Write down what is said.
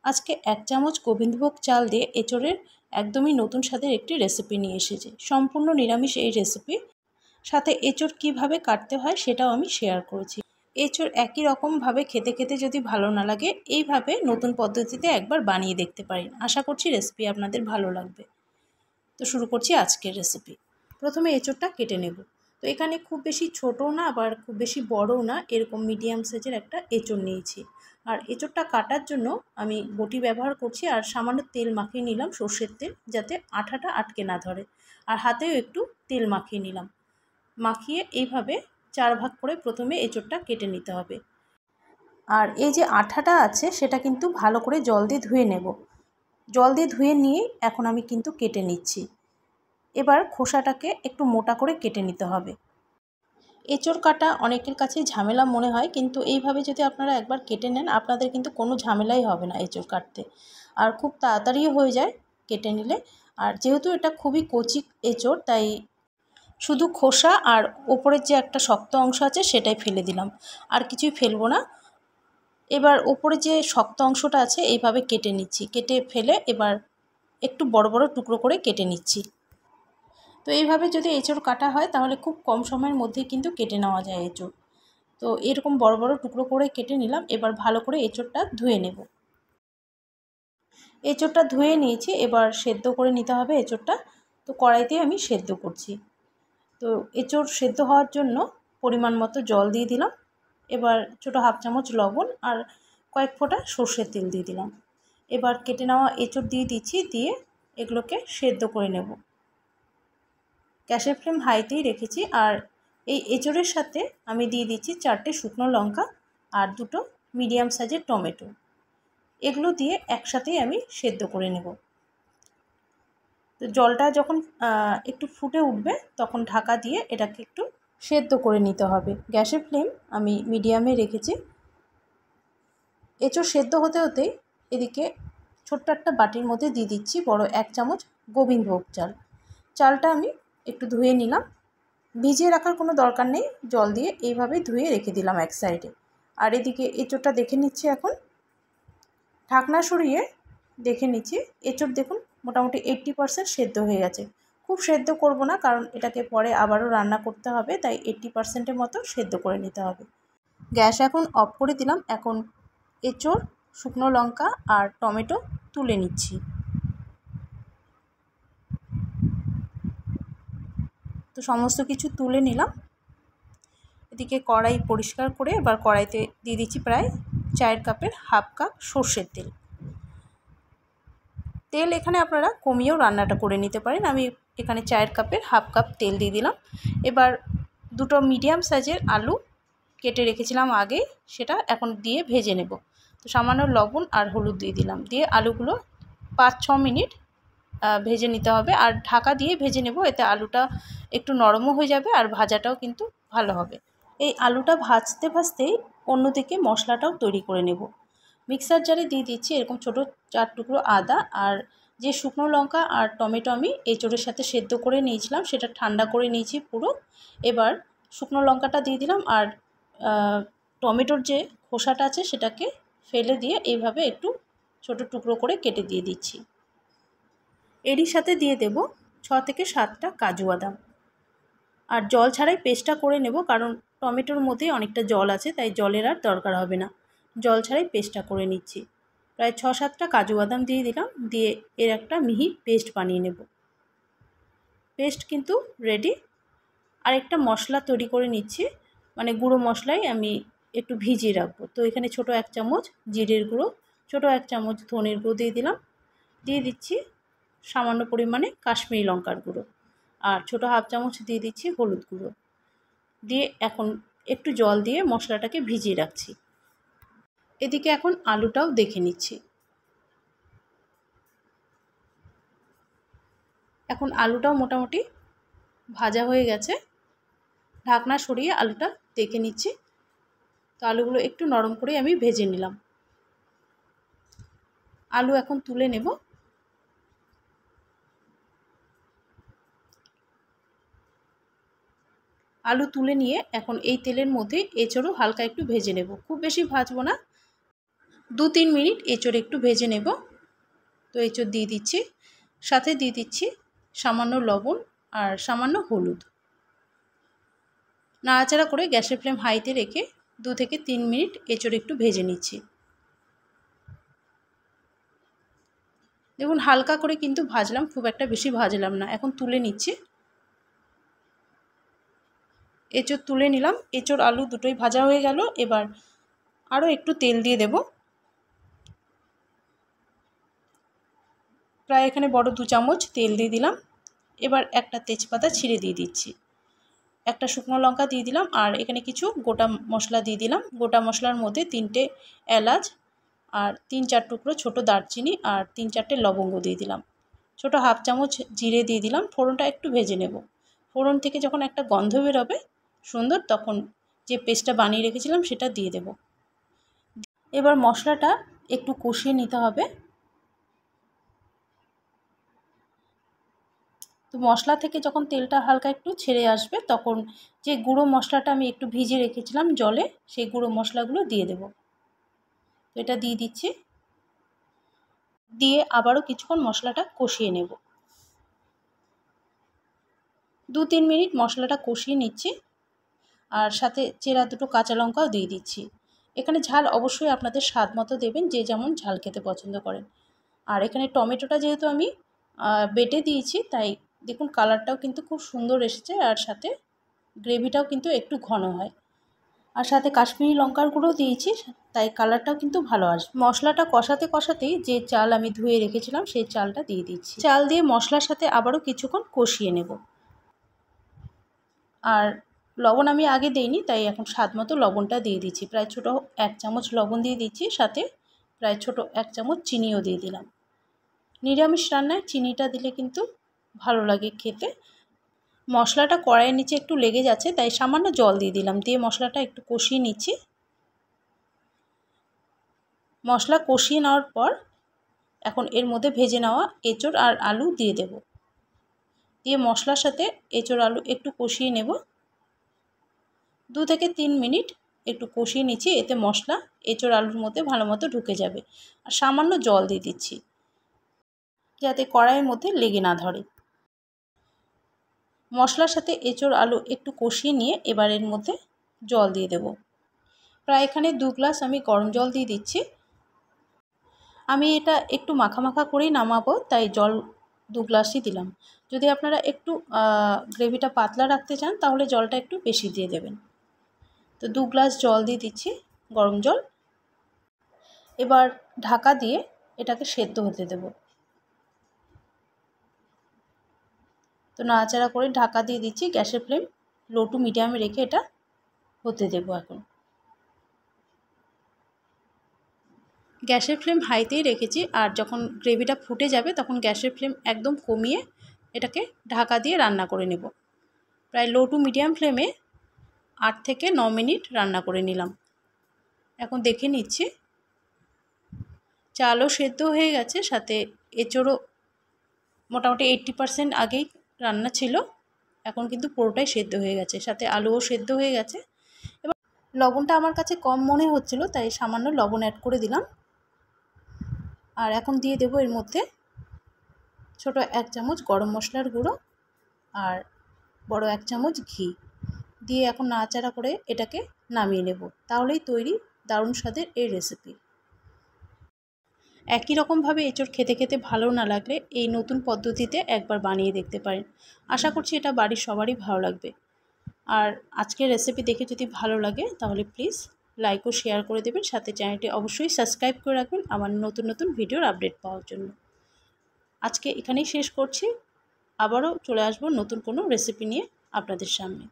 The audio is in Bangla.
আজকে 1 চামচ গোবিন্দভোগ চাল দিয়ে এঁচোড়ের একদমই নতুন স্বাদের একটি রেসিপি নিয়ে এসেছি। সম্পূর্ণ নিরামিষ এই রেসিপি, সাথে এঁচোড় কীভাবে কাটতে হয় সেটাও আমি শেয়ার করেছি। এঁচোড় একই রকমভাবে খেতে খেতে যদি ভালো না লাগে, এইভাবে নতুন পদ্ধতিতে একবার বানিয়ে দেখতে পারেন। আশা করছি রেসিপি আপনাদের ভালো লাগবে। তো শুরু করছি আজকের রেসিপি। প্রথমে এঁচোড়টা কেটে নেব। তো এখানে খুব বেশি ছোটও না আবার খুব বেশি বড়ও না, এরকম মিডিয়াম সাইজের একটা এঁচোড় নিয়েছি। আর এঁচোড়টা কাটার জন্য আমি বটি ব্যবহার করছি, আর সামান্য তেল মাখিয়ে নিলাম, সর্ষের তেল, যাতে আঠাটা আটকে না ধরে। আর হাতেও একটু তেল মাখিয়ে নিলাম। মাখিয়ে এইভাবে 4 ভাগ করে প্রথমে এঁচোড়টা কেটে নিতে হবে। আর এই যে আঠাটা আছে সেটা কিন্তু ভালো করে জল দিয়ে ধুয়ে নেব। জল দিয়ে ধুয়ে নিয়ে এখন আমি কিন্তু কেটে নিচ্ছি। এবার খোসাটাকে একটু মোটা করে কেটে নিতে হবে। এঁচোড় কাটা অনেকের কাছেই ঝামেলা মনে হয়, কিন্তু এইভাবে যদি আপনারা একবার কেটে নেন আপনাদের কিন্তু কোনো ঝামেলাই হবে না এঁচোড় কাটতে, আর খুব তাড়াতাড়িও হয়ে যায় কেটে নিলে। আর যেহেতু এটা খুবই কচি এঁচোড়, তাই শুধু খোসা আর ওপরের যে একটা শক্ত অংশ আছে সেটাই ফেলে দিলাম, আর কিছুই ফেলবো না। এবার ওপরে যে শক্ত অংশটা আছে এইভাবে কেটে নিচ্ছি, কেটে ফেলে এবার একটু বড় বড় টুকরো করে কেটে নিচ্ছি। তো এইভাবে যদি এঁচোড় কাটা হয় তাহলে খুব কম সময়ের মধ্যেই কিন্তু কেটে নেওয়া যায় এঁচোড়। তো এরকম বড় বড় টুকরো করে কেটে নিলাম। এবার ভালো করে এঁচোড়টা ধুয়ে নেব। এঁচোড়টা ধুয়ে নিয়েছি, এবার সেদ্ধ করে নিতে হবে এঁচোড়টা। তো কড়াইতে আমি সেদ্ধ করছি। তো এঁচোড় সেদ্ধ হওয়ার জন্য পরিমাণ মতো জল দিয়ে দিলাম। এবার ছোটো 1/2 চামচ লবণ আর কয়েক ফোঁটা সর্ষের তেল দিয়ে দিলাম। এবার কেটে নেওয়া এঁচোড় দিয়ে দিচ্ছি, দিয়ে এগুলোকে সেদ্ধ করে নেব। গ্যাসের ফ্লেম হাইতেই রেখেছি। আর এই এঁচোড়ের সাথে আমি দিয়ে দিচ্ছি 4টে শুকনো লঙ্কা আর 2টো মিডিয়াম সাইজের টমেটো। এগুলো দিয়ে একসাথেই আমি সেদ্ধ করে নেব। তো জলটা যখন একটু ফুটে উঠবে তখন ঢাকা দিয়ে এটাকে একটু সেদ্ধ করে নিতে হবে। গ্যাসের ফ্লেম আমি মিডিয়ামে রেখেছি। এঁচোড় সেদ্ধ হতে হতেই এদিকে ছোট্ট একটা বাটির মধ্যে দিয়ে দিচ্ছি বড় 1 চামচ গোবিন্দভোগ চাল। চালটা আমি একটু ধুয়ে নিলাম। ভিজিয়ে রাখার কোনো দরকার নেই, জল দিয়ে এইভাবেই ধুয়ে রেখে দিলাম এক সাইডে। আর এদিকে এঁচোড়টা দেখে নিচ্ছি এখন। ঢাকনা সরিয়ে দেখে নিচ্ছি, এঁচোড় দেখুন মোটামুটি 80% সেদ্ধ হয়ে গেছে। খুব সেদ্ধ করব না, কারণ এটাকে পরে আবারও রান্না করতে হবে, তাই 80%-এর মতো সেদ্ধ করে নিতে হবে। গ্যাস এখন অফ করে দিলাম। এখন এঁচোড়, শুকনো লঙ্কা আর টমেটো তুলে নিচ্ছি। তো সমস্ত কিছু তুলে নিলাম। এদিকে কড়াই পরিষ্কার করে এবার কড়াইতে দিয়ে দিচ্ছি প্রায় 4 কাপের 1/2 কাপ সর্ষের তেল। তেল এখানে আপনারা কমিয়েও রান্নাটা করে নিতে পারেন। আমি এখানে 4 কাপের 1/2 কাপ তেল দিয়ে দিলাম। এবার 2টো মিডিয়াম সাইজের আলু কেটে রেখেছিলাম আগে, সেটা এখন দিয়ে ভেজে নেব। তো সামান্য লবণ আর হলুদ দিয়ে দিলাম, দিয়ে আলুগুলো 5-6 মিনিট ভেজে নিতে হবে। আর ঢাকা দিয়ে ভেজে নেব, এতে আলুটা একটু নরমও হয়ে যাবে আর ভাজাটাও কিন্তু ভালো হবে। এই আলুটা ভাজতে ভাজতেই অন্যদিকে মশলাটাও তৈরি করে নেব। মিক্সার জারে দিয়ে দিচ্ছি এরকম ছোটো 4 টুকরো আদা, আর যে শুকনো লঙ্কা আর টমেটো আমি এঁচোড়ের সাথে সেদ্ধ করে নিয়েছিলাম সেটা ঠান্ডা করে নিয়েছি পুরো। এবার শুকনো লঙ্কাটা দিয়ে দিলাম, আর টমেটোর যে খোসাটা আছে সেটাকে ফেলে দিয়ে এইভাবে একটু ছোটো টুকরো করে কেটে দিয়ে দিচ্ছি। এরই সাথে দিয়ে দেব 6 থেকে 7টা কাজু বাদাম। আর জল ছাড়াই পেস্টটা করে নেব, কারণ টমেটোর মধ্যেই অনেকটা জল আছে, তাই জলের আর দরকার হবে না। জল ছাড়াই পেস্টটা করে নিচ্ছি। প্রায় 6-7টা কাজু বাদাম দিয়ে দিলাম, দিয়ে এর একটা মিহি পেস্ট বানিয়ে নেব। পেস্ট কিন্তু রেডি। আরেকটা মশলা তৈরি করে নিচ্ছি, মানে গুঁড়ো মশলাই আমি একটু ভিজিয়ে রাখবো। তো এখানে ছোটো 1 চামচ জিরের গুঁড়ো, ছোটো 1 চামচ ধনের গুঁড়ো দিয়ে দিলাম। দিয়ে দিচ্ছি সামান্য পরিমাণে কাশ্মীরি লঙ্কার গুঁড়ো, আর ছোটো 1/2 চামচ দিয়ে দিচ্ছি হলুদ গুঁড়ো। দিয়ে এখন একটু জল দিয়ে মশলাটাকে ভিজিয়ে রাখছি। এদিকে এখন আলুটাও দেখে নিচ্ছি। এখন আলুটাও মোটামুটি ভাজা হয়ে গেছে। ঢাকনা সরিয়ে আলুটা দেখে নিচ্ছি। তো আলুগুলো একটু নরম করে আমি ভেজে নিলাম। আলু এখন তুলে নেব। আলু তুলে নিয়ে এখন এই তেলের মধ্যে এঁচোড়ও হালকা একটু ভেজে নেব, খুব বেশি ভাজবো না। 2-3 মিনিট এঁচড় একটু ভেজে নেব। তো এঁচড় দিয়ে দিচ্ছি, সাথে দিয়ে দিচ্ছি সামান্য লবণ আর সামান্য হলুদ। নাড়াচাড়া করে গ্যাসের ফ্লেম হাইতে রেখে 2 থেকে 3 মিনিট এঁচড় একটু ভেজে নিচ্ছি। দেখুন হালকা করে কিন্তু ভাজলাম, খুব একটা বেশি ভাজলাম না। এখন তুলে নিচ্ছি। এঁচড় তুলে নিলাম। এঁচড় আলু দুটোই ভাজা হয়ে গেল। এবার আরও একটু তেল দিয়ে দেব। প্রায় এখানে বড় 2 চামচ তেল দিয়ে দিলাম। এবার একটা তেজপাতা ছিঁড়ে দিয়ে দিচ্ছি, একটা শুকনো লঙ্কা দিয়ে দিলাম, আর এখানে কিছু গোটা মশলা দিয়ে দিলাম। গোটা মশলার মধ্যে 3টে এলাচ আর 3-4 টুকরো ছোটো দারচিনি আর 3-4টে লবঙ্গ দিয়ে দিলাম। ছোটো 1/2 চামচ জিরে দিয়ে দিলাম। ফোড়নটা একটু ভেজে নেব। ফোড়ন থেকে যখন একটা গন্ধ বেরোবে সুন্দর, তখন যে পেস্টটা বানিয়ে রেখেছিলাম সেটা দিয়ে দেব। এবার মশলাটা একটু কষিয়ে নিতে হবে। তো মশলা থেকে যখন তেলটা হালকা একটু ছেড়ে আসবে, তখন যে গুঁড়ো মশলাটা আমি একটু ভিজিয়ে রেখেছিলাম জলে, সেই গুঁড়ো মশলাগুলো দিয়ে দেব। তো এটা দিয়ে দিচ্ছি, দিয়ে আবারও কিছুক্ষণ মশলাটা কষিয়ে নেব। 2-3 মিনিট মশলাটা কষিয়ে নিচ্ছি, আর সাথে চেরা 2টো কাঁচা লঙ্কাও দিয়ে দিচ্ছি। এখানে ঝাল অবশ্যই আপনাদের স্বাদ মতো দেবেন, যে যেমন ঝাল খেতে পছন্দ করেন। আর এখানে টমেটোটা যেহেতু আমি বেটে দিয়েছি, তাই দেখুন কালারটাও কিন্তু খুব সুন্দর এসেছে, আর সাথে গ্রেভিটাও কিন্তু একটু ঘন হয়। আর সাথে কাশ্মীরি লঙ্কার গুঁড়ো দিয়েছি, তাই কালারটাও কিন্তু ভালো আসবে। মশলাটা কষাতে কষাতেই যে চাল আমি ধুয়ে রেখেছিলাম সেই চালটা দিয়ে দিচ্ছি। চাল দিয়ে মশলার সাথে আবারও কিছুক্ষণ কষিয়ে নেব। আর লবণ আমি আগে দিইনি, তাই এখন স্বাদ মতো লবণটা দিয়ে দিচ্ছি। প্রায় ছোটো 1 চামচ লবণ দিয়ে দিচ্ছি, সাথে প্রায় ছোটো 1 চামচ চিনিও দিয়ে দিলাম। নিরামিষ রান্নায় চিনিটা দিলে কিন্তু ভালো লাগে খেতে। মশলাটা কড়াইয়ের নিচে একটু লেগে যাচ্ছে, তাই সামান্য জল দিয়ে দিলাম। দিয়ে মশলাটা একটু কষিয়ে নিচ্ছি। মশলা কষিয়ে নেওয়ার পর এখন এর মধ্যে ভেজে নেওয়া এঁচড় আর আলু দিয়ে দেব। দিয়ে মশলার সাথে এঁচড় আলু একটু কষিয়ে নেব। 2 থেকে 3 মিনিট একটু কষিয়ে নিচ্ছি, এতে মশলা এঁচড় আলুর মধ্যে ভালো মতো ঢুকে যাবে। আর সামান্য জল দিয়ে দিচ্ছি, যাতে কড়াইয়ের মধ্যে লেগে না ধরে। মশলার সাথে এঁচড় আলু একটু কষিয়ে নিয়ে এবার এর মধ্যে জল দিয়ে দেব। প্রায় এখানে 2 গ্লাস আমি গরম জল দিয়ে দিচ্ছি। আমি এটা একটু মাখা মাখা করেই নামাবো, তাই জল 2 গ্লাসই দিলাম। যদি আপনারা একটু গ্রেভিটা পাতলা রাখতে চান, তাহলে জলটা একটু বেশি দিয়ে দেবেন। তো 2 গ্লাস জল দিয়ে দিচ্ছি, গরম জল। এবার ঢাকা দিয়ে এটাকে সেদ্ধ হতে দেব। তো নাড়াচাড়া করে ঢাকা দিয়ে দিচ্ছি। গ্যাসের ফ্লেম লো টু মিডিয়ামে রেখে এটা হতে দেব। এখন গ্যাসের ফ্লেম হাইতেই রেখেছি, আর যখন গ্রেভিটা ফুটে যাবে তখন গ্যাসের ফ্লেম একদম কমিয়ে এটাকে ঢাকা দিয়ে রান্না করে নেব। প্রায় লো টু মিডিয়াম ফ্লেমে 8 থেকে 9 মিনিট রান্না করে নিলাম। এখন দেখে নিচ্ছি, চালও সেদ্ধ হয়ে গেছে, সাথে এঁচড়ও মোটামুটি 80% আগেই রান্না ছিল। এখন কিন্তু পুরোটাই সেদ্ধ হয়ে গেছে, সাথে আলুও সেদ্ধ হয়ে গেছে। এবার লবণটা আমার কাছে কম মনে হচ্ছিল, তাই সামান্য লবণ অ্যাড করে দিলাম। আর এখন দিয়ে দেবো এর মধ্যে ছোটো 1 চামচ গরম মশলার গুঁড়ো আর বড় 1 চামচ ঘি দিয়ে এখন নাড়াচাড়া করে এটাকে নামিয়ে নেব। তাহলেই তৈরি দারুণ স্বাদের এই রেসিপি। একই রকমভাবে এঁচড় খেতে খেতে ভালো না লাগলে এই নতুন পদ্ধতিতে একবার বানিয়ে দেখতে পারেন। আশা করছি এটা বাড়ির সবারই ভালো লাগবে। আর আজকের রেসিপি দেখে যদি ভালো লাগে তাহলে প্লিজ লাইক ও শেয়ার করে দেবেন, সাথে চ্যানেলটি অবশ্যই সাবস্ক্রাইব করে রাখবেন আমার নতুন নতুন ভিডিওর আপডেট পাওয়ার জন্য। আজকে এখানেই শেষ করছি, আবারও চলে আসবো নতুন কোনো রেসিপি নিয়ে আপনাদের সামনে।